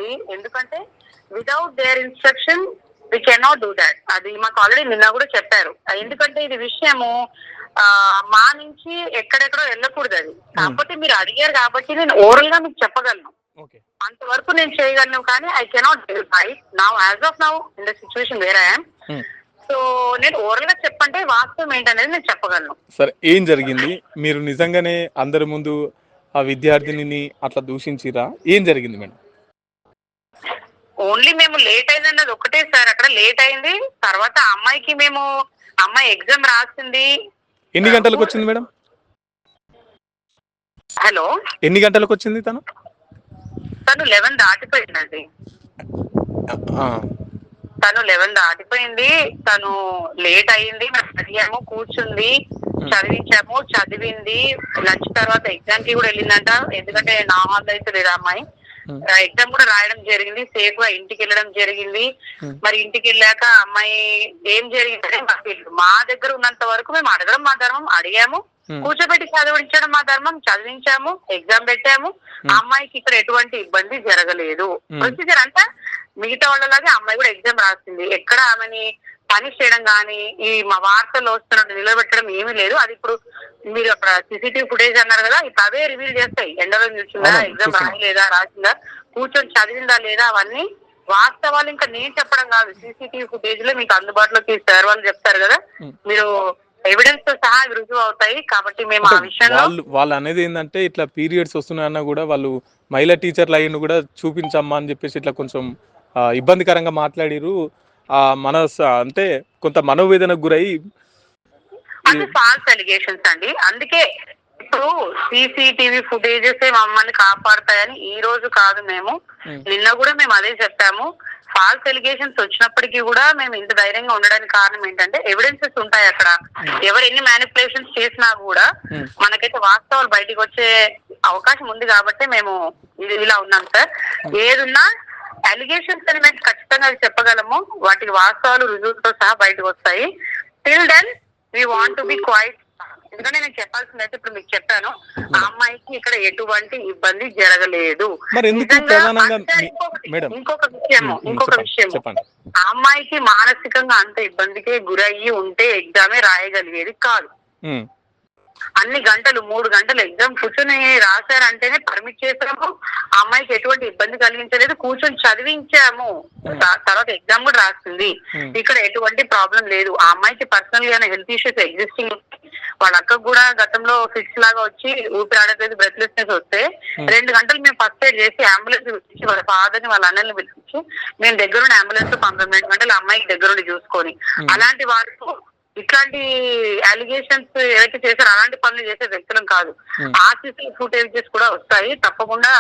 అది. ఎందుకంటే without their instruction we cannot do that. అది మాకు ఆల్రెడీ నిన్న కూడా చెప్పారు. ఎందుకంటే ఇది విషయము మా నుంచి ఎక్కడెక్కడో వెళ్ళకూడదు. అది కాకపోతే మీరు అడిగారు కాబట్టి నేను ఓరల్ గా మీకు చెప్పగలను, అంతవరకు నేను చేయగలను. కానీ I cannot write now as of now in the situation where I am. So నేను ఓరల్ గా చెప్పంటే వాస్తవం ఏంటనేది నేను చెప్పగలను. సరే, ఏం జరిగింది? మీరు నిజంగానే అందరి ముందు ఆ విద్యార్థిని అట్లా దూషించిరా? ఏం జరిగింది మేడం? ఓన్లీ మేము లేట్ అయిందన్నది ఒకటే సార్. అక్కడ లేట్ అయింది. తర్వాత అమ్మాయి ఎగ్జామ్ రాసింది. ఎన్ని గంటలకు వచ్చింది మేడం? హలో, ఎన్ని గంటలకు వచ్చింది తను? 11 దాటిపోయిందండి. తను 11 దాటిపోయింది. తను లేట్ అయింది. మేము అడిగాము, కూర్చుంది, చదివించాము, చదివింది. లంచ్ తర్వాత ఎగ్జామ్ కి కూడా వెళ్ళిందంట. ఎందుకంటే నా హాల్ అయితే లేదు అమ్మాయి. ఎగ్జామ్ కూడా రాయడం జరిగింది. సేఫ్ గా ఇంటికి వెళ్ళడం జరిగింది. మరి ఇంటికి వెళ్ళాక అమ్మాయి ఏం జరిగిందంటే మా దగ్గర ఉన్నంత వరకు మేము అడగడం మా ధర్మం, అడిగాము, కూర్చోబెట్టి చదివించడం మా ధర్మం, చదివించాము, ఎగ్జామ్ పెట్టాము. అమ్మాయికి ఇక్కడ ఎటువంటి ఇబ్బంది జరగలేదు. ప్రొసీజర్ అంతా మిగతా వాళ్ళలాగే అమ్మాయి కూడా ఎగ్జామ్ రాసింది. ఎక్కడ ఆమెని పనిష్ చేయడం కానీ ఈ మా వార్తల్లో వస్తున్నట్టు నిలబెట్టడం ఏమీ లేదు. అది ఇప్పుడు మీరు అక్కడ సీసీటీవీ ఫుటేజ్ అన్నారు కదా, ఇప్పుడు అవే రివీల్ చేస్తాయి. ఎండలో నిల్చుందా, ఎగ్జామ్ రాయలేదా, రాసిందా, కూర్చొని చదివిందా లేదా, అవన్నీ వాస్తవాలు ఇంకా నేను చెప్పడం కాదు. సీసీటీవీ ఫుటేజ్ లో మీకు అందుబాటులోకి సార్ వాళ్ళు చెప్తారు కదా, మీరు ఎవిడెన్స్ తో సహా రుజువు అవుతాయి. కాబట్టి మేము ఆ విషయంలో వాళ్ళు అనేది ఏంటంటే ఇట్లా పీరియడ్స్ వస్తున్నాయన్నా కూడా వాళ్ళు మహిళా టీచర్లు అయ్యి కూడా చూపించమ్మా అని చెప్పేసి ఇట్లా కొంచెం ఇబ్బందికరంగా మాట్లాడిరు. అంటే కొంత మనోవేదనకు గురై అది ఫాల్స్ అలిగేషన్స్ అండి. అందుకే ఇప్పుడు సీసీటీవీ ఫుటేజెస్ మమ్మల్ని కాపాడతాయని ఈ రోజు కాదు, మేము నిన్న కూడా మేము అదే చెప్పాము. ఫాల్స్ ఎలిగేషన్స్ వచ్చినప్పటికీ కూడా మేము ఇంత ధైర్యంగా ఉండడానికి కారణం ఏంటంటే ఎవిడెన్సెస్ ఉంటాయి. అక్కడ ఎవరు ఎన్ని మ్యానిపులేషన్స్ చేసినా కూడా మనకైతే వాస్తవాలు బయటకు వచ్చే అవకాశం ఉంది. కాబట్టి మేము ఇలా ఉన్నాం సార్. ఏదున్నా అలిగేషన్స్ అని మేము ఖచ్చితంగా చెప్పగలము. వాటికి వాస్తవాలు రుజువులతో సహా బయటకు వస్తాయి. Till then we want to be quiet. ఎందుకంటే నేను చెప్పాల్సింది అయితే ఇప్పుడు మీకు చెప్పాను, ఆ అమ్మాయికి ఇక్కడ ఎటువంటి ఇబ్బంది జరగలేదు. ఇంకొక విషయం, ఆ అమ్మాయికి మానసికంగా అంత ఇబ్బందికే గురయ్యి ఉంటే ఎగ్జామే రాయగలిగేది కాదు. అన్ని గంటలు 3 గంటలు ఎగ్జామ్ కూర్చొని రాశారంటేనే పర్మిట్ చేసాము. ఆ అమ్మాయికి ఎటువంటి ఇబ్బంది కలిగించలేదు, కూర్చొని చదివించాము. తర్వాత ఎగ్జామ్ కూడా రాసింది. ఇక్కడ ఎటువంటి ప్రాబ్లం లేదు. ఆ అమ్మాయికి పర్సనల్ గా హెల్త్ ఇష్యూస్ ఎగ్జిస్టింగ్, వాళ్ళ అక్కకు కూడా గతంలో ఫిక్స్ లాగా వచ్చి ఊపిరాడట్లేదు, బ్రెత్లెస్నెస్ వస్తే 2 గంటలు మేము ఫస్ట్ ఎయిడ్ చేసి అంబులెన్స్ పిలిపించి వాళ్ళ ఫాదర్ ని వాళ్ళ అన్నల్ని పిలిపించి మేము దగ్గరుండి అంబులెన్స్ 12 గంటలు అమ్మాయికి దగ్గరుండి చూసుకొని, అలాంటి వాళ్ళు ఇట్లాంటి అలిగేషన్స్ ఏవైతే చేశారో అలాంటి పనులు చేసే వ్యక్తులం కాదు. ఆర్సీసీ ఫుటేజెస్ కూడా వస్తాయి. తప్పకుండా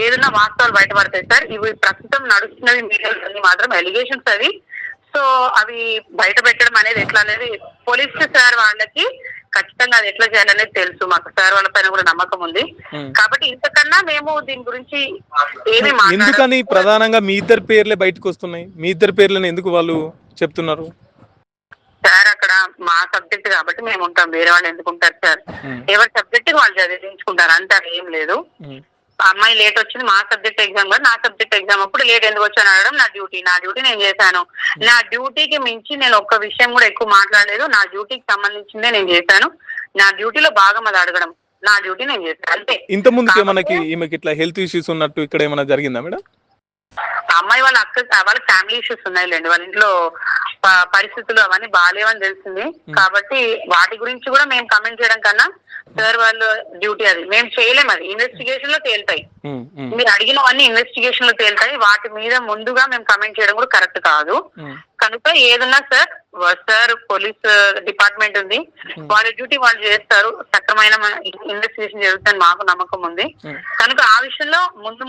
ఏదైనా వాస్తవాలు బయటపడతాయి సార్. ఇవి ప్రస్తుతం నడుస్తున్నవి మీడియాలో మాత్రం ఎలిగేషన్స్ అవి. సో అవి బయట పెట్టడం అనేది ఎట్లా అనేది పోలీస్ సార్ వాళ్ళకి ఖచ్చితంగా అది ఎట్లా చేయాలనేది తెలుసు. మాకు సార్ వాళ్ళ పైన కూడా నమ్మకం ఉంది. కాబట్టి ఇంతకన్నా మేము దీని గురించి ఏమి ఎందుకని ప్రధానంగా మీ ఇద్దరు పేర్లే బయటకు వస్తున్నాయి? మీ ఇద్దరు పేర్లను ఎందుకు వాళ్ళు చెప్తున్నారు సార్? అక్కడ మా సబ్జెక్ట్ కాబట్టి మేము ఉంటాం, వేరే వాళ్ళు ఎందుకు ఉంటారు సార్? ఎవరి సబ్జెక్ట్ వాళ్ళు చదివించుకుంటారు, అంతా ఏం లేదు. అమ్మాయి లేట్ వచ్చింది, మా సబ్జెక్ట్ ఎగ్జామ్ కూడా, నా సబ్జెక్ట్ ఎగ్జామ్ అప్పుడు లేట్ ఎందుకు వచ్చాను అడగడం నా డ్యూటీ నేను చేశాను. నా డ్యూటీకి మించి నేను ఒక్క విషయం కూడా ఎక్కువ మాట్లాడలేదు. నా డ్యూటీకి సంబంధించిందే నేను చేశాను. నా డ్యూటీలో భాగం అది అడగడం, నా డ్యూటీ నేను చేశాను అంతే. ఇంత ముందుకి మనకి ఈమెకి ఇట్లా హెల్త్ ఇష్యూస్ ఉన్నట్టు ఇక్కడ ఏమైనా జరిగిందా మేడం? అమ్మాయి వాళ్ళ వాళ్ళ ఫ్యామిలీ ఇష్యూస్ ఉన్నాయిలేండి. వాళ్ళ ఇంట్లో పరిస్థితులు అవన్నీ బాగాలేవని తెలిసింది. కాబట్టి వాటి గురించి కూడా మేము కమెంట్ చేయడం కన్నా సార్ వాళ్ళు డ్యూటీ, అది మేము చేయలేము. అది ఇన్వెస్టిగేషన్ లో తేలుతాయి. మీరు అడిగినవన్నీ ఇన్వెస్టిగేషన్ లో తేలుతాయి. వాటి మీద ముందుగా మేము కమెంట్ చేయడం కూడా కరెక్ట్ కాదు. కనుక ఏదన్నా సార్ పోలీస్ డిపార్ట్మెంట్ ఉంది, వాళ్ళ డ్యూటీ వాళ్ళు చేస్తారు. సక్రమైన ఇన్వెస్టిగేషన్ జరుగుతుందని మాకు నమ్మకం ఉంది. కనుక ఆ విషయంలో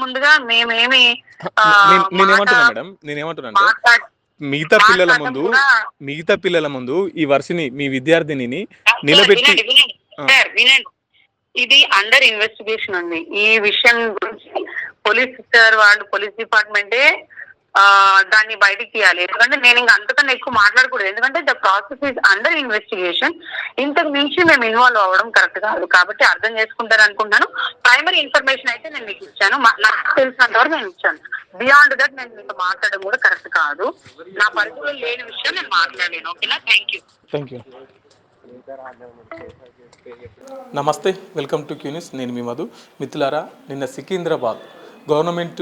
ముందుగా మేమేమి మిగతా పిల్లల ముందు ఈ వర్షిని మీ విద్యార్థిని నిలబెట్టి వినండి, ఇది అండర్ ఇన్వెస్టిగేషన్ ఉంది. ఈ విషయం గురించి పోలీస్ సార్ వాళ్ళు పోలీస్ డిపార్ట్మెంటే దాన్ని బయటికి తీయాలి. ఎందుకంటే నేను ఇంకా అంతకన్నా ఎక్కువ మాట్లాడకూడదు. ఎందుకంటే the process is under investigation. ఇంతకు మించి మేము ఇన్వాల్వ్ అవ్వడం కరెక్ట్ కాదు. కాబట్టి అర్థం చేసుకుంటారు అనుకుంటున్నాను. ప్రైమరీ ఇన్ఫర్మేషన్ అయితే నేను మీకు ఇచ్చాను, నాకు తెలిసినంత వరకు నేను ఇచ్చాను. బియాండ్ దట్ నేను మీతో మాట్లాడడం కూడా కరెక్ట్ కాదు. నా పరిధిలో లేని విషయం నేను మాట్లాడలేను. ఓకేనా? Thank you. నమస్తే, వెల్కమ్ టు క్యూనిస్. నేను మీ మధు. మిత్రులారా, నిన్న సికింద్రాబాద్ గవర్నమెంట్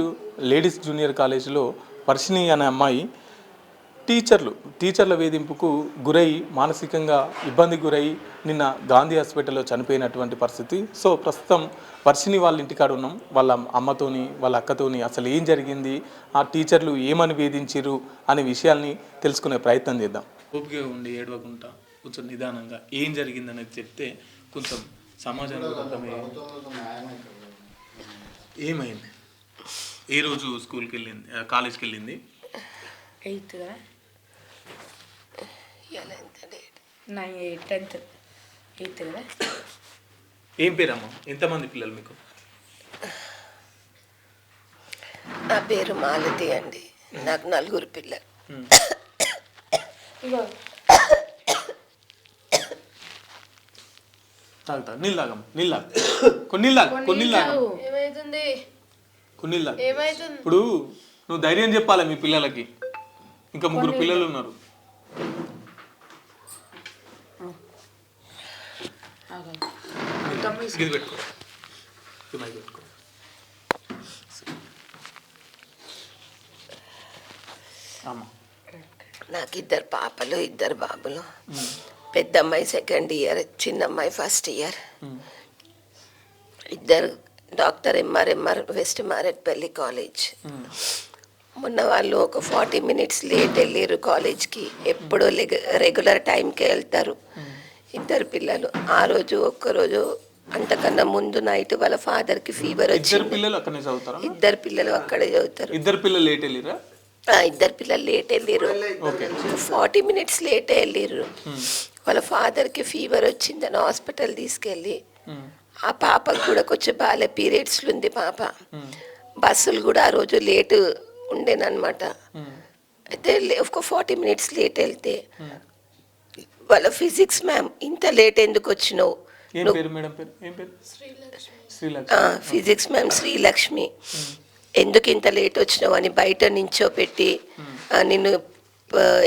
లేడీస్ జూనియర్ కాలేజీలో వర్షిణి అనే అమ్మాయి టీచర్ల వేధింపుకు గురై మానసికంగా ఇబ్బంది గురై నిన్న గాంధీ హాస్పిటల్లో చనిపోయినటువంటి పరిస్థితి. సో ప్రస్తుతం వర్షిణి వాళ్ళ ఇంటికాడ ఉన్నాం. వాళ్ళ అమ్మతోని వాళ్ళ అక్కతోని అసలు ఏం జరిగింది, ఆ టీచర్లు ఏమని వేధించారు అనే విషయాల్ని తెలుసుకునే ప్రయత్నం చేద్దాం. ఓపిక ఉండి ఏడవకుండా కొంచెం నిదానంగా ఏం జరిగిందనేది చెప్తే కొంచెం సమాజానికి అర్థమయ్యేది. ఏమైంది? ఏ రోజు స్కూల్కి వెళ్ళింది, కాలేజ్కి వెళ్ళింది? 8th కదా, 10th 8th కదా. ఏం పేరమ్మా? ఎంతమంది పిల్లలు మీకు? నా పేరు మాలతి అండి. నాకు 4 పిల్లలు. తాగుతా నీళ్ళ ఇప్పుడు నువ్వు ధైర్యం చెప్పాలి మీ పిల్లలకి. ఇంకా 3 పిల్లలు ఉన్నారు. నాకు 2 పాపలు 2 బాబులు. పెద్ద అమ్మాయి 2nd ఇయర్, చిన్న అమ్మాయి 1st year. 2 doctor MR west Marredpally college. మొన్న వాళ్ళు ఒక 40 minutes లేట్ వెళ్ళారు కాలేజ్కి. ఎప్పుడో రెగ్యులర్ టైంకే వెళ్తారు 2 పిల్లలు. ఆ రోజు ఒక్కరోజు అంతకన్నా ముందు నైట్ వాళ్ళ ఫాదర్కి ఫీవర్ వచ్చింది. 2 పిల్లలు అక్కడే చదువుతారు. 2 పిల్లలు అక్కడే చదువుతారు. 2 పిల్లలు లేట్ వెళ్ళిరా? 2 పిల్లలు లేట్ వెళ్ళారు. 40 minutes లేట్ వెళ్ళారు. వాళ్ళ ఫాదర్కి ఫీవర్ వచ్చిందని హాస్పిటల్ తీసుకెళ్ళి, ఆ పాపకు కూడా కొంచెం బాగా పీరియడ్స్లు ఉంది పాప. బస్సులు కూడా ఆ రోజు లేటు ఉండేనమాట. అయితే ఒక 40 minutes లేట్ వెళ్తే వాళ్ళ ఫిజిక్స్ మ్యామ్, ఇంత లేట్ ఎందుకు వచ్చినావు? ఫిజిక్స్ మ్యామ్ శ్రీలక్ష్మి, ఎందుకు ఇంత లేట్ వచ్చినావు అని బయట నించోపెట్టి, నిన్ను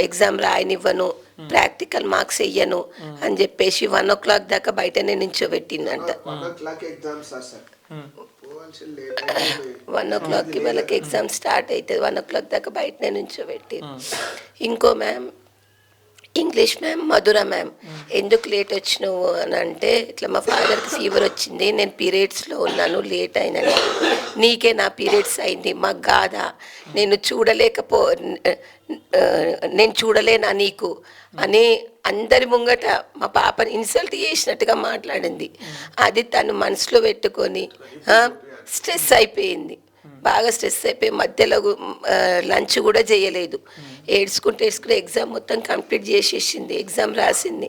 ఎగ్జామ్ రాయనివ్వను, ప్రాక్టికల్ మార్క్స్ వెయ్యను అని చెప్పేసి 1 o'clock దాకా బయటనే నించోబెట్టిందంట. 1 o'clockకి వాళ్ళకి ఎగ్జామ్ స్టార్ట్ అవుతుంది. 1 o'clock దాకా బయటనే నించోబెట్టి, ఇంకో మ్యామ్ ఇంగ్లీష్ మ్యామ్ మధుర మ్యామ్, ఎందుకు లేట్ వచ్చినావు అని అంటే, ఇట్లా మా ఫాదర్కి ఫీవర్ వచ్చింది, నేను పీరియడ్స్లో ఉన్నాను, లేట్ అయినని. నీకే నా పీరియడ్స్ అయింది, మాకు కాదా? నేను చూడలేనా నీకు అని అందరి ముంగట మా పాపని ఇన్సల్ట్ చేసినట్టుగా మాట్లాడింది. అది తను మనసులో పెట్టుకొని స్ట్రెస్ అయిపోయింది, బాగా స్ట్రెస్ అయిపోయి మధ్యలో లంచ్ కూడా చేయలేదు. ఏడ్చుకుంటూ ఎగ్జామ్ మొత్తం కంప్లీట్ చేసేసింది, ఎగ్జామ్ రాసింది.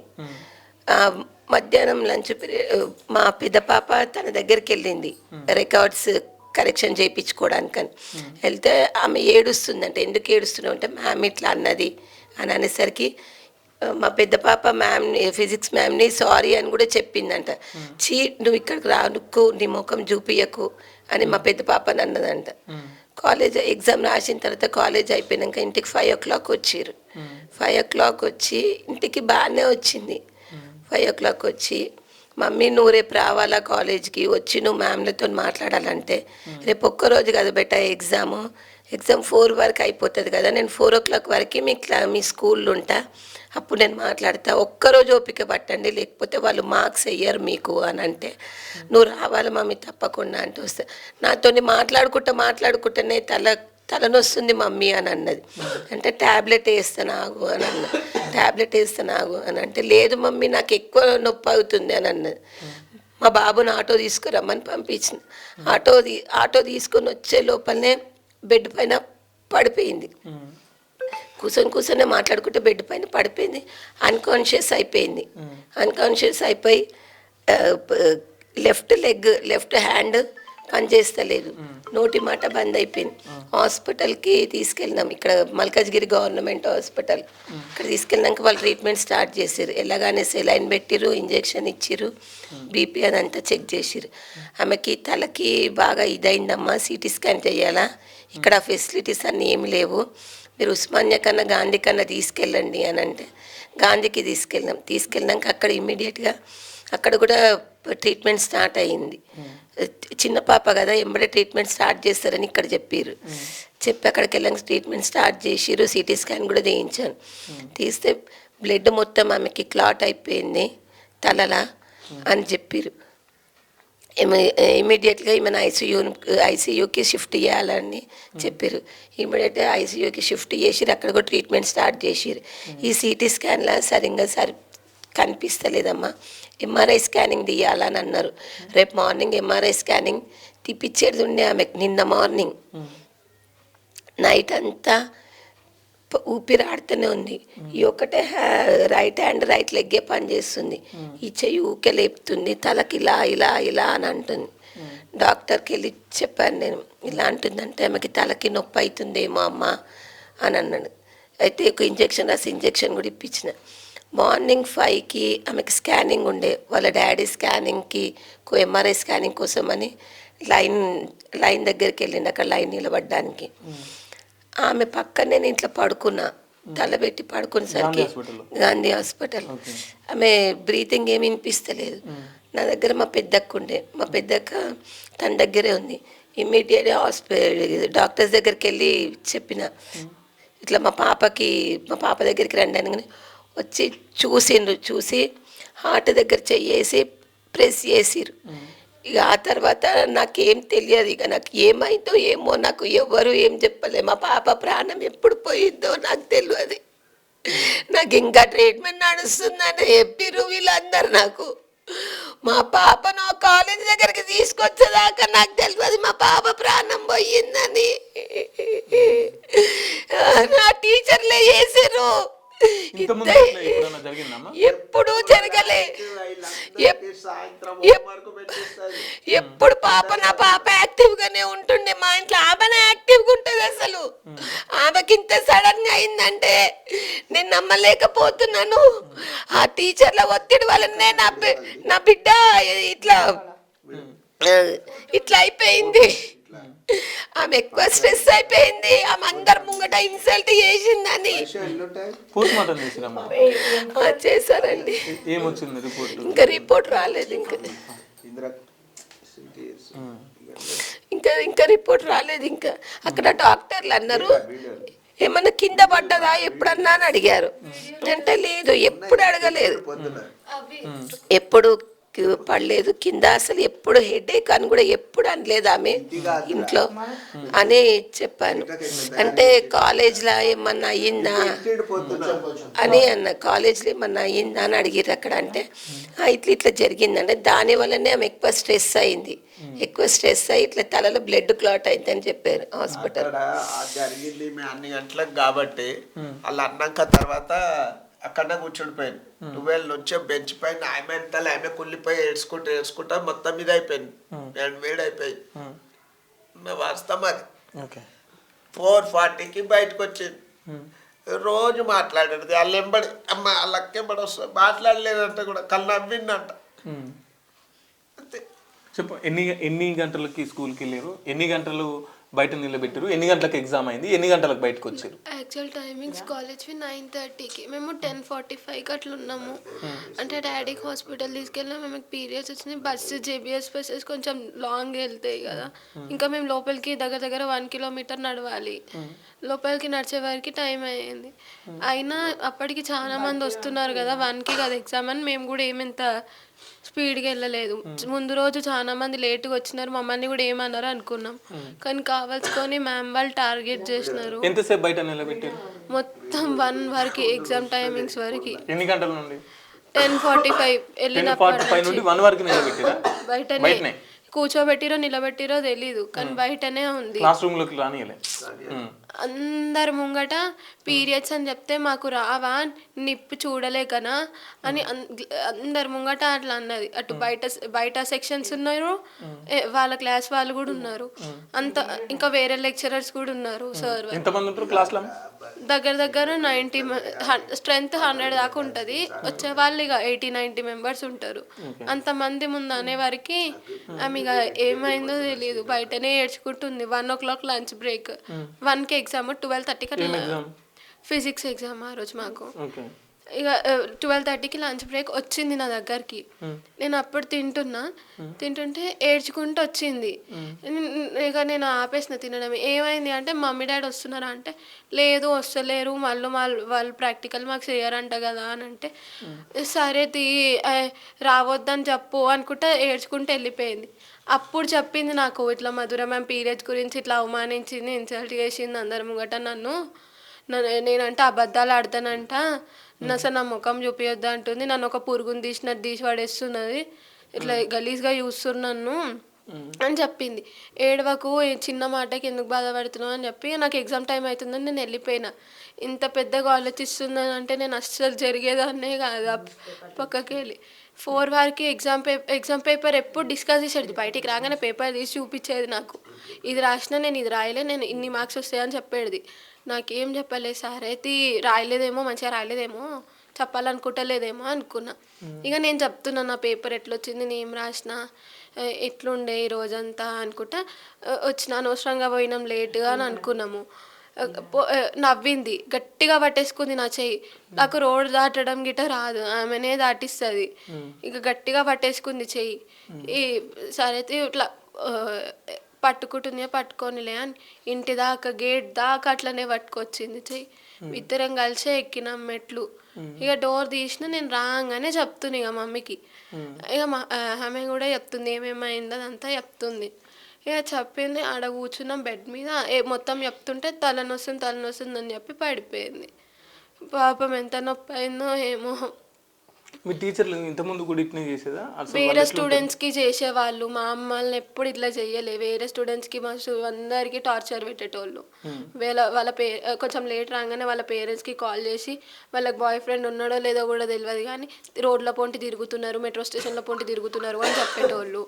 మధ్యాహ్నం లంచ్ పీరియడ్ మా పెద్ద పాప తన దగ్గరికి వెళ్ళింది రికార్డ్స్ కరెక్షన్ చేయించుకోవడానికని. వెళ్తే ఆమె ఏడుస్తుందంటే, ఎందుకు ఏడుస్తున్నావు అంటే, మ్యామ్ ఇట్లా అన్నది అని అనేసరికి మా పెద్ద పాప మ్యామ్ని, ఫిజిక్స్ మ్యామ్ని సారీ అని కూడా చెప్పిందంట. నువ్వు ఇక్కడికి రానుకు, నీ ముఖం చూపియకు అని మా పెద్ద పాపని అన్నదంట. కాలేజ్ ఎగ్జామ్ రాసిన తర్వాత కాలేజ్ అయిపోయినాక ఇంటికి 5 o'clock వచ్చారు. 5 o'clock వచ్చి ఇంటికి బాగానే వచ్చింది. 5 o'clock వచ్చి, మమ్మీ నువ్వు రేపు రావాలా కాలేజ్కి, వచ్చి నువ్వు మ్యామ్లతో మాట్లాడాలంటే, రేపు ఒక్కరోజు కదా బెట్ట ఎగ్జామ్ 4 వరకు అయిపోతుంది కదా, నేను 4 o'clock వరకు మీ స్కూల్లో ఉంటా, అప్పుడు నేను మాట్లాడతా, ఒక్కరోజు ఓపిక పట్టండి, లేకపోతే వాళ్ళు మార్క్స్ వెయ్యరు మీకు అని అంటే, నువ్వు రావాలి మమ్మీ తప్పకుండా అంటే వస్తా. నాతో మాట్లాడుకుంటేనే తలనొస్తుంది మమ్మీ అని అన్నది. అంటే ట్యాబ్లెట్ వేస్తాను ఆగు అని అన్నది. ట్యాబ్లెట్ వేస్తాను ఆగు అని అంటే, లేదు మమ్మీ నాకు ఎక్కువ నొప్పి అవుతుంది అని అన్నది. మా బాబుని ఆటో తీసుకురమ్మని పంపించింది. ఆటో తీసుకొని వచ్చే లోపలనే బెడ్ పైన పడిపోయింది. కూర్చొని మాట్లాడుకుంటే బెడ్ పైన పడిపోయింది. అన్కాన్షియస్ అయిపోయి లెఫ్ట్ హ్యాండ్ పనిచేస్తలేదు, నోటి మాట బంద్ అయిపోయింది. హాస్పిటల్కి తీసుకెళ్ళినాం, ఇక్కడ మల్కాజ్గిరి గవర్నమెంట్ హాస్పిటల్. ఇక్కడ తీసుకెళ్ళినాక వాళ్ళు ట్రీట్మెంట్ స్టార్ట్ చేసారు. ఎలాగానే సెలైన్ పెట్టిరు, ఇంజెక్షన్ ఇచ్చిర్రు, బీపీ అదంతా చెక్ చేసిర్రు. ఆమెకి తలకి బాగా ఇదైందమ్మా, సిటీ స్కాన్ చేయాలా, ఇక్కడ ఫెసిలిటీస్ అన్నీ ఏమి లేవు, మీరు ఉస్మానియా కన్నా గాంధీ కన్నా తీసుకెళ్ళండి అని అంటే గాంధీకి తీసుకెళ్ళినాక అక్కడ ఇమ్మీడియట్గా అక్కడ కూడా ట్రీట్మెంట్ స్టార్ట్ అయ్యింది. చిన్న పాప కదా, ఎంబడే ట్రీట్మెంట్ స్టార్ట్ చేస్తారని ఇక్కడ చెప్పి అక్కడికి వెళ్ళాక ట్రీట్మెంట్ స్టార్ట్ చేసిర్రు. సిటీ స్కాన్ కూడా తీయించాను. తీస్తే బ్లడ్ మొత్తం ఆమెకి క్లాట్ అయిపోయింది తలలా అని చెప్పిర్రు. ఇమీడియట్గా ఈమెను ఐసీయూకి షిఫ్ట్ చేయాలని చెప్పారు. ఇమీడియట్గా ఐసీయూకి షిఫ్ట్ చేసిరు, అక్కడ కూడా ట్రీట్మెంట్ స్టార్ట్ చేసిరు. ఈ సిటీ స్కాన్లో సరిగ్గా కనిపిస్తలేదమ్మా, ఎంఆర్ఐ స్కానింగ్ తీయాలని అన్నారు. రేపు మార్నింగ్ ఎంఆర్ఐ స్కానింగ్ తీపిచ్చేది ఉండే ఆమెకు. నిన్న మార్నింగ్ నైట్ అంతా ఊపిరాడుతూనే ఉంది. ఈ ఒకటే రైట్ హ్యాండ్ రైట్ లెగ్గే పనిచేస్తుంది, ఈ చెయ్యి ఊకే లేపుతుంది, తలకి ఇలా ఇలా ఇలా అని అంటుంది. డాక్టర్కి వెళ్ళి చెప్పాను నేను, ఇలా అంటుందంటే ఆమెకి తలకి నొప్పి అవుతుందేమో అమ్మ అని అన్నాడు. అయితే ఒక ఇంజెక్షన్ రాసి ఇంజెక్షన్ కూడా ఇప్పించిన. మార్నింగ్ 5కి ఆమెకి స్కానింగ్ ఉండే, వాళ్ళ డాడీ స్కానింగ్కి ఎంఆర్ఐ స్కానింగ్ కోసం అని లైన్ దగ్గరికి వెళ్ళింది. అక్కడ లైన్ నిలబడ్డానికి ఆమె పక్కనే నేను ఇట్లా పడుకున్నా, తలబెట్టి పడుకునేసరికి గాంధీ హాస్పిటల్ ఆమె బ్రీతింగ్ ఏమి వినిపిస్తలేదు. నా దగ్గర మా పెద్దక్క ఉండే, మా పెద్దక్క తన దగ్గరే ఉంది. ఇమ్మీడియట్గా డాక్టర్స్ దగ్గరికి వెళ్ళి చెప్పిన, ఇట్లా మా పాప దగ్గరికి రండి అనగానే వచ్చి చూసి హార్ట్ దగ్గర చెయ్యేసి ప్రెస్ చేసిరు. ఇక ఆ తర్వాత నాకేం తెలియదు, ఇక నాకు ఏమైందో ఏమో, నాకు ఎవరు ఏం చెప్పలే. మా పాప ప్రాణం ఎప్పుడు పోయిందో నాకు తెలియదు. నాకు ఇంకా ట్రీట్మెంట్ నడుస్తుందని చెప్పిర్రు వీళ్ళందరూ. నాకు మా పాప నా కాలేజీ దగ్గరికి తీసుకొచ్చేదాకా నాకు తెలియదు మా పాప ప్రాణం పోయిందని. నా టీచర్లే చేసిర్రు. ఎప్పుడు జరగలే, ఎప్పుడు నా పాప యాక్టివ్ గానే ఉంటుండే మా ఇంట్లో. ఆమెనే యాక్టివ్గా ఉంటుంది అసలు. ఆమెకి ఇంత సడన్ గా అయిందంటే నేను నమ్మలేకపోతున్నాను. ఆ టీచర్ల ఒత్తిడి వల్లనే నా బిడ్డ ఇట్లా అయిపోయింది. ఆమె ఎక్కువ స్ట్రెస్ అయిపోయింది, ఆమె అందరు ముంగట ఇన్సల్ట్ చేసిందని చేశారండి. ఇంకా రిపోర్ట్ రాలేదు, ఇంకా రిపోర్ట్ రాలేదు. ఇంకా అక్కడ డాక్టర్లు అన్నారు ఏమన్నా కింద పడ్డదా ఎప్పుడన్నా అని అడిగారు. అంటే లేదు, ఎప్పుడు అడగలేదు, ఎప్పుడు పడలేదు కింద, అసలు ఎప్పుడు హెడేక్ అని కూడా ఎప్పుడు అనలేదు ఆమె ఇంట్లో అని చెప్పాను. అంటే కాలేజ్లో ఏమన్నా అయ్యిందా అని అన్న, కాలేజ్లో ఏమన్నా అయ్యిందా అని అడిగారు అక్కడ. అంటే ఇట్లా జరిగిందంటే దానివల్లనే ఆమె ఎక్కువ స్ట్రెస్ అయింది, ఎక్కువ స్ట్రెస్ అయ్యి ఇట్లా తలలో బ్లడ్ క్లాట్ అయింది అని చెప్పారు హాస్పిటల్. జరిగింది అన్ని గంటలకు కాబట్టి వాళ్ళు అన్నాక తర్వాత అక్కడ కూర్చుండిపోయాను. 12 నుంచి బెంచ్ పైన ఆమె అంతలో ఆమె కుళ్ళిపోయి ఏడ్చుకుంటా మొత్తం మీద అయిపోయింది, వేడైపోయి వాస్తవం అది. 4:40కి బయటకు వచ్చింది. రోజు మాట్లాడేది వాళ్ళు ఎంబడి, అమ్మ వాళ్ళకెంబడి వస్తుంది, మాట్లాడలేదంటే కూడా కళ్ళు నవ్విందంట. అంతే. చెప్పు, ఎన్ని గంటలకి స్కూల్కి వెళ్ళారు, ఎన్ని గంటలు బయట నిలబెట్టారు, ఎన్ని గంటలకు ఎగ్జామ్ అయింది, ఎన్ని గంటలకు బయటకు వచ్చారు? యాక్చువల్ టైమింగ్స్ కాలేజ్వి 9:30కి, మేము 10:45కి అట్లా ఉన్నాము. అంటే డాడీకి హాస్పిటల్ తీసుకెళ్ళినా మేము పీరియడ్స్ వచ్చినాయి. బస్సు జేబీఎస్ బస్సెస్ కొంచెం లాంగ్ వెళ్తాయి కదా, ఇంకా మేము లోపలికి దగ్గర 1 కిలోమీటర్ నడవాలి. లోపలికి నడిచే వరకు టైం అయ్యింది. అయినా అప్పటికి చాలా మంది వస్తున్నారు కదా, 1కి కదా ఎగ్జామ్ అని మేము కూడా ఏమింత స్పీడ్గా వెళ్ళలేదు. ముందు రోజు చాలా మంది లేట్గా వచ్చినారు, మమ్మల్ని కూడా ఏమన్నారు అనుకున్నాం, కానీ కావాల్సుకొని మ్యామ్ వాళ్ళు టార్గెట్ చేసినారు. ఎంతసేపు బయట నిలబెట్టారు? మొత్తం 1 వరకు, ఎగ్జామ్ టైమింగ్స్ వరకు. ఎన్ని గంటల నుండి? 10:45 వెళ్ళినప్పటి నుండి 1 వరకు నిలబెట్టారా? బయటనే కూర్చోబెట్టిరో నిలబెట్టిరో తెలీదు, కానీ బయటనే ఉంది. క్లాస్ రూమ్లోకి రానియలే. అందరి ముంగట పీరియడ్స్ అని చెప్తే మాకు రావా, నిప్పు చూడలేకనా అని అందరి ముంగట అట్లా అన్నది. అటు బయట సెక్షన్స్ ఉన్నారు, వాళ్ళ క్లాస్ వాళ్ళు కూడా ఉన్నారు, అంత ఇంకా వేరే లెక్చరర్స్ కూడా ఉన్నారు. సార్ ఎంతమంది ఉంటారు క్లాస్లో? దగ్గర 90 స్ట్రెంత్ 100 దాకా ఉంటుంది. వచ్చే వాళ్ళు ఇక 80-90 మెంబర్స్ ఉంటారు. అంతమంది ముందు అనేవారికి ఆమె ఇక ఏమైందో తెలియదు, బయటనే ఏడ్చుకుంటుంది. 1 o'clock లంచ్ బ్రేక్, 1కి ఎగ్జామ్, 12:30కి అట్లా ఫిజిక్స్ ఎగ్జామ్ ఆ రోజు మాకు. ఇక 12:30కి లంచ్ బ్రేక్ వచ్చింది నా దగ్గరికి. నేను అప్పుడు తింటుంటే ఏడ్చుకుంటూ వచ్చింది. ఇక నేను ఆపేసిన తినడం. ఏమైంది అంటే మమ్మీ డాడీ వస్తున్నారా అంటే లేదు వస్తలేరు, మళ్ళీ వాళ్ళు ప్రాక్టికల్ మార్క్స్ వేయరంట కదా అని అంటే సరే రావద్దని చెప్పు అనుకుంటా ఏడ్చుకుంటూ వెళ్ళిపోయింది. అప్పుడు చెప్పింది నాకు, ఇట్లా మధుర మ్యామ్ పీరియడ్స్ గురించి ఇట్లా అవమానించింది, ఇన్సల్ట్ చేసింది అందరి ముంగట నేనంటే అబద్ధాలు ఆడతానంట, అసలు నా ముఖం చూపించొద్దు అంటుంది, నన్ను ఒక పురుగుని తీసి పడేస్తున్నది, ఇట్లా గలీజ్గా చూస్తున్నాను అని చెప్పింది. ఏడవకు, చిన్న మాటకి ఎందుకు బాధపడుతున్నావు అని చెప్పి నాకు ఎగ్జామ్ టైం అవుతుందని నేను వెళ్ళిపోయినా. ఇంత పెద్దగా ఆలోచిస్తుందని అంటే నేను అస్సలు జరిగేదాన్నే కాదు. పక్కకి వెళ్ళి 4 వరకు ఎగ్జామ్ పేపర్ ఎప్పుడు డిస్కస్ చేసేది, బయటికి రాగానే పేపర్ తీసి చూపించేది నాకు, ఇది రాసినా నేను ఇది రాయలే, నేను ఇన్ని మార్క్స్ వస్తాయని చెప్పేది. నాకేం చెప్పలేదు. సార్ అయితే రాయలేదేమో, మంచిగా రాయలేదేమో, చెప్పాలనుకుంటలేదేమో అనుకున్నా. ఇక నేను చెప్తున్నా నా పేపర్ ఎట్లొచ్చింది, నేను రాసిన ఎట్లుండే ఈ రోజంతా అనుకుంటా వచ్చిన. అనవసరంగా పోయినాం లేటుగా అని అనుకున్నాము. నవ్వింది, గట్టిగా పట్టేసుకుంది నా చెయ్యి. నాకు రోడ్ దాటడం గిట్ట రాదు, ఆమెనే దాటిస్తుంది. ఇక గట్టిగా పట్టేసుకుంది చెయ్యి. సరే ఇట్లా పట్టుకోనిలే అని ఇంటి దాకా గేట్ దాకా అట్లనే పట్టుకొచ్చింది చెయ్యి. ఇద్దరం కలిసే ఎక్కినాం మెట్లు. ఇక డోర్ తీసిన నేను రాగానే చెప్తుంది ఇక మమ్మీకి. ఇక ఆమె కూడా చెప్తుంది ఏమేమైందో అదంతా చెప్తుంది. ఇక చెప్పింది, ఆడ కూర్చున్నాం బెడ్ మీద, మొత్తం చెప్తుంటే తలనొస్తుంది అని చెప్పి పడిపోయింది. పాపం ఎంత నొప్పి అయిందో ఏమో. మీ టీచర్లు ఇంతకుముందు కూడా ఇట్నే చేసేదా? వేరే స్టూడెంట్స్కి చేసేవాళ్ళు, మా అమ్మల్ని ఎప్పుడు ఇట్లా చెయ్యలే. వేరే స్టూడెంట్స్కి మా అందరికీ టార్చర్ పెట్టేటోళ్ళు. వాళ్ళ కొంచెం లేట్ రాగానే వాళ్ళ పేరెంట్స్కి కాల్ చేసి వాళ్ళకి బాయ్ ఫ్రెండ్ ఉన్నాడో లేదో కూడా తెలియదు కానీ రోడ్ల పొంటి తిరుగుతున్నారు, మెట్రో స్టేషన్ల పొంటి తిరుగుతున్నారు అని చెప్పేటోళ్ళు.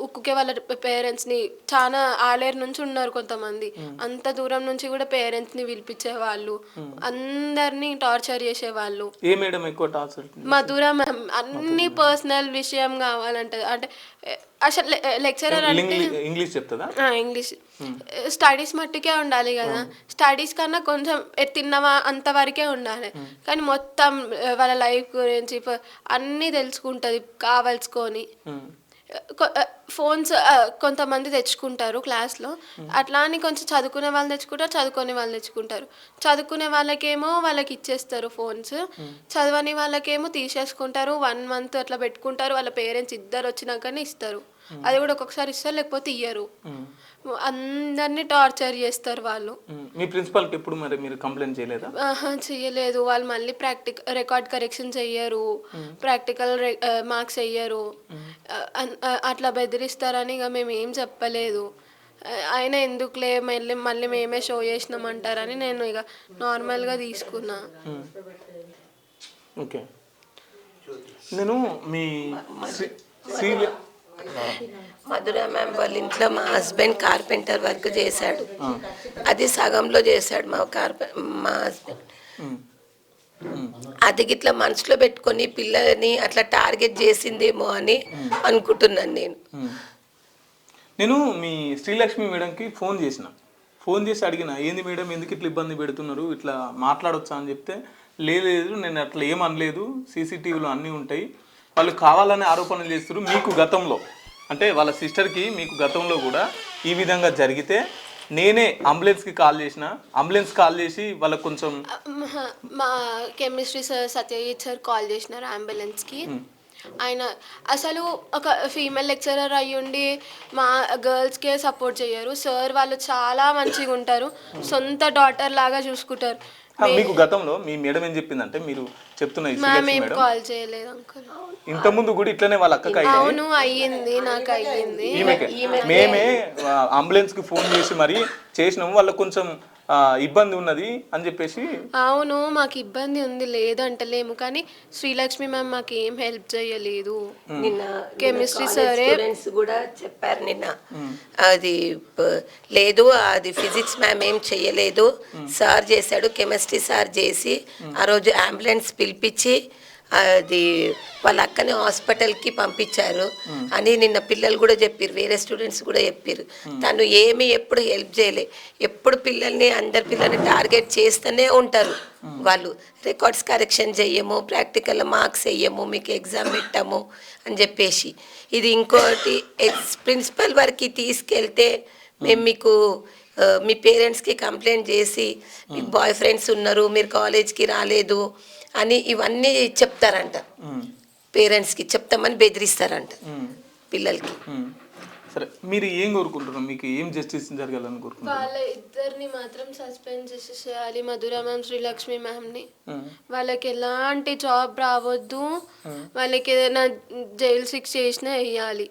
ఉక్కుకే వాళ్ళ పేరెంట్స్ని చాలా ఆలేరు నుంచి ఉన్నారు కొంతమంది, అంత దూరం నుంచి కూడా పేరెంట్స్ని పిలిపించేవాళ్ళు, అందరినీ టార్చర్ చేసేవాళ్ళు. ఏ మేడం ఎక్కువ టార్చర్? మధుర మ్యామ్. అన్ని పర్సనల్ విషయం కావాలంటే అంటే అసలు లెక్చరర్ అంటే ఇంగ్లీష్ చెప్తుందా? ఇంగ్లీష్ స్టడీస్ మట్టుకే ఉండాలి కదా, స్టడీస్ కన్నా కొంచెం తిన్నవా అంతవరకే ఉండాలి. కానీ మొత్తం వాళ్ళ లైఫ్ గురించి అన్నీ తెలుసుకుంటుంది కావాల్సుకొని. ఫోన్స్ కొంతమంది తెచ్చుకుంటారు క్లాస్లో, అట్లా అని కొంచెం చదువుకునే వాళ్ళు తెచ్చుకుంటారు, చదువుకునే వాళ్ళు తెచ్చుకుంటారు. చదువుకునే వాళ్ళకేమో వాళ్ళకి ఇచ్చేస్తారు ఫోన్స్, చదవని వాళ్ళకేమో తీసేసుకుంటారు. 1 month అట్లా పెట్టుకుంటారు. వాళ్ళ పేరెంట్స్ ఇద్దరు వచ్చినాకనే ఇస్తారు. అది కూడా ఒక్కొక్కసారి ఇస్తారు, లేకపోతే ఇయ్యరు. అందరినీ టార్చర్ చేస్తారు వాళ్ళు. మీ ప్రిన్సిపల్కి ఎప్పుడు మరి మీరు కంప్లైంట్ చేయలేదా? చేయలేదు. వాళ్ళు మళ్ళీ రికార్డ్ కరెక్షన్ చెయ్యరు, ప్రాక్టికల్ మార్క్స్ చెయ్యరు, అట్లా బెదిరిస్తారని ఇక మేము ఏం చెప్పలేదు. అయినా ఎందుకులే మళ్ళీ మేమే షో చేసినామంటారని నేను ఇక నార్మల్గా తీసుకున్నా. ఓకే. నేను మీ మధుర మ్యామ్ వాళ్ళ ఇంట్లో మా హస్బెండ్ కార్పెంటర్ వర్క్ చేశాడు, అది సగంలో చేశాడు మా హస్బెండ్. అది ఇట్లా మనసులో పెట్టుకొని పిల్లలని అట్లా టార్గెట్ చేసిందేమో అని అనుకుంటున్నాను నేను మీ శ్రీలక్ష్మి మేడంకి ఫోన్ చేసి అడిగిన, ఏంది మేడం ఎందుకు ఇట్లా ఇబ్బంది పెడుతున్నారు, ఇట్లా మాట్లాడొచ్చా అని చెప్తే లేదు నేను అట్లా ఏమనలేదు, సీసీటీవీలో అన్నీ ఉంటాయి, వాళ్ళు కావాలనే ఆరోపణలు చేస్తారు. మీకు గతంలో అంటే వాళ్ళ సిస్టర్కి మీకు గతంలో కూడా ఈ విధంగా జరిగితే నేనే అంబులెన్స్కి కాల్ చేసి వాళ్ళకి కొంచెం మా chemistry sir Satyajit sir call చేసినారు అంబులెన్స్కి. ఆయన అసలు ఒక ఫీమేల్ లెక్చరర్ అయ్యుండి మా గర్ల్స్కే సపోర్ట్ చేయరు. సార్ వాళ్ళు చాలా మంచిగా ఉంటారు, సొంత డాటర్ లాగా చూసుకుంటారు. మీకు గతంలో మీ మేడం ఏం చెప్పిందంటే మీరు చెప్తున్న మ్యామ్ ఏం కాల్ చేయలేదు అంకుల్. ఇంత ముందు కూడా ఇట్లనే వాళ్ళ అక్కకి అవును అయ్యింది, నాకు అయ్యింది. మేమే అంబులెన్స్ కి ఫోన్ చేసి మరి చేసినాము, వాళ్ళకి కొంచెం ఇబ్బంది ఉన్నది అని చెప్పేసి. అవును మాకు ఇబ్బంది ఉంది లేదంటలేము, కానీ శ్రీలక్ష్మి మ్యామ్ మాకు ఏం హెల్ప్ చేయలేదు. నిన్న కెమిస్ట్రీ సరే స్టూడెంట్స్ కూడా చెప్పారు నిన్న, అది లేదు అది ఫిజిక్స్ మ్యామ్ ఏం చెయ్యలేదు, సార్ చేశాడు, కెమిస్ట్రీ సార్ చేసి ఆ రోజు అంబులెన్స్ పిలిపించి అది వాళ్ళ అక్కని హాస్పిటల్కి పంపించారు అని నిన్న పిల్లలు కూడా చెప్పారు, వేరే స్టూడెంట్స్ కూడా చెప్పారు. తను ఏమి ఎప్పుడు హెల్ప్ చేయలే, ఎప్పుడు పిల్లల్ని అందరి పిల్లల్ని టార్గెట్ చేస్తూనే ఉంటారు వాళ్ళు. రికార్డ్స్ కరెక్షన్ చెయ్యము, ప్రాక్టికల్ మార్క్స్ వేయము, మీకు ఎగ్జామ్ పెట్టాము అని చెప్పేసి. ఇది ఇంకోటి ప్రిన్సిపల్ వరకు తీసుకెళ్తే మేము మీకు మీ పేరెంట్స్కి కంప్లైంట్ చేసి మీకు బాయ్ ఫ్రెండ్స్ ఉన్నారు, మీరు కాలేజ్కి రాలేదు అని ఇవన్నీ చెప్తారంట, పేరెంట్స్కి చెప్తామని బెదిరిస్తారంట పిల్లలకి. సరే మీరు ఏం కోరుకుంటున్నారు, మీకు ఏం జస్టిస్ జరగాలని కోరుకుంటున్నారు? వాళ్ళ ఇద్దరిని మాత్రం సస్పెండ్ చేసేసేయాలి, మధుర మ్యామ్ శ్రీలక్ష్మి మ్యామ్ని. వాళ్ళకి ఎలాంటి జాబ్ రావద్దు, వాళ్ళకి ఏదైనా జైలు శిక్ష చేసినా వేయాలి,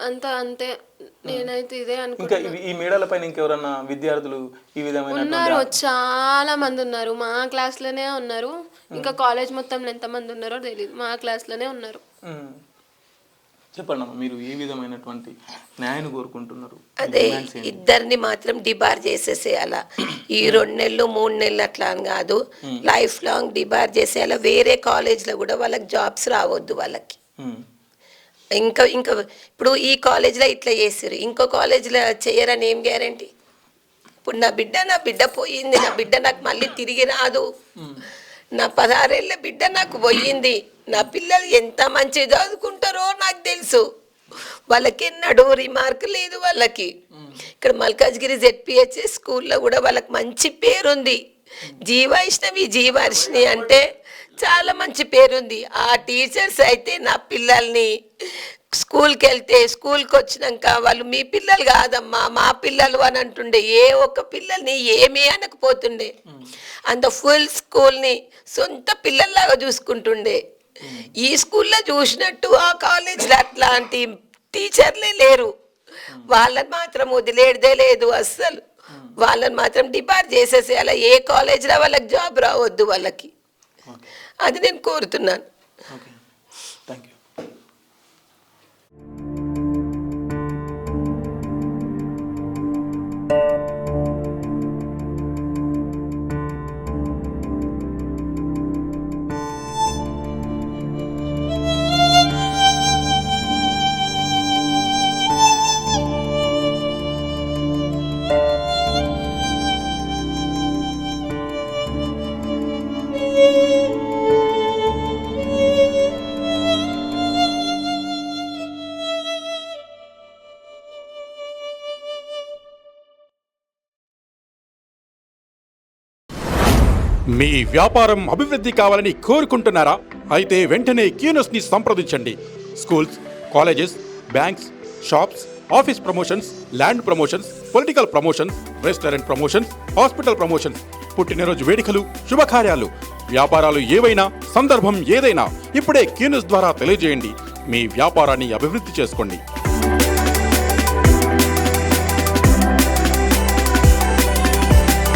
అంతే. నేనైతే ఇదే అనుకుంటున్నా. ఇంకా ఈ మేడల పైన ఇంకెవరన్నా విద్యార్థులు ఈ విధమైన ఉన్నారు, చాలా మంది ఉన్నారు, మా క్లాస్లోనే ఉన్నారు. ఇంకా కాలేజ్ మొత్తంలో ఎంతమంది ఉన్నారో తెలియదు, మా క్లాస్లోనే ఉన్నారు. చెప్పండి అమ్మా, మీరు ఏ విధమైనటువంటి న్యాయాన్ని కోరుకుంటున్నారు? అదే ఇద్దరిని మాత్రం డిబార్ చేసేసేయాల, ఈ 2 నెలలు 3 నెలలు అట్లా అని కాదు, లైఫ్ లాంగ్ డిబార్ చేసేయాల. వేరే కాలేజ్లో కూడా వాళ్ళకి జాబ్స్ రావద్దు వాళ్ళకి. ఇంకా ఇప్పుడు ఈ కాలేజ్లో ఇట్లా చేసారు, ఇంకో కాలేజ్లో చేయరని ఏం గ్యారంటీ? ఇప్పుడు నా బిడ్డ పోయింది, నా బిడ్డ నాకు మళ్ళీ తిరిగి రాదు, నా 16 ఏళ్ళ బిడ్డ నాకు పోయింది, నా పిల్లలు ఎంత మంచి చదువుకుంటారో నాకు తెలుసు, వాళ్ళకి ఎన్నడూ రిమార్క్ లేదు వాళ్ళకి. ఇక్కడ మల్కాజ్గిరి ZPH స్కూల్లో కూడా వాళ్ళకి మంచి పేరుంది, జీవైష్ణవి అంటే చాలా మంచి పేరుంది. ఆ టీచర్స్ అయితే నా పిల్లల్ని స్కూల్కి వెళ్తే స్కూల్కి వచ్చినాక వాళ్ళు మీ పిల్లలు కాదమ్మా మా పిల్లలు అని అంటుండే, ఏ ఒక్క పిల్లల్ని ఏమీ అనకపోతుండే, అంత ఫుల్ స్కూల్ని సొంత పిల్లల్లాగా చూసుకుంటుండే. ఈ స్కూల్లో చూసినట్టు ఆ కాలేజ్లో అట్లాంటి టీచర్లే లేరు, వాళ్ళని మాత్రం వదిలేదే లేదు అస్సలు, వాళ్ళని మాత్రం డిబార్ చేసేసేయాలి. ఏ కాలేజ్లో వాళ్ళకి జాబ్ రావద్దు వాళ్ళకి, అది నేను కోరుతున్నాను. Thank you. మీ వ్యాపారం అభివృద్ధి కావాలని కోరుకుంటున్నారా? అయితే వెంటనే క్యూనస్ని సంప్రదించండి. Schools, colleges, banks, shops, office promotions, land promotions, political promotions, restaurant promotions, hospital promotions, పుట్టినరోజు వేడుకలు, శుభకార్యాలు, వ్యాపారాలు ఏవైనా, సందర్భం ఏదైనా ఇప్పుడే క్యూనస్ ద్వారా తెలియజేయండి. మీ వ్యాపారాన్ని అభివృద్ధి చేసుకోండి.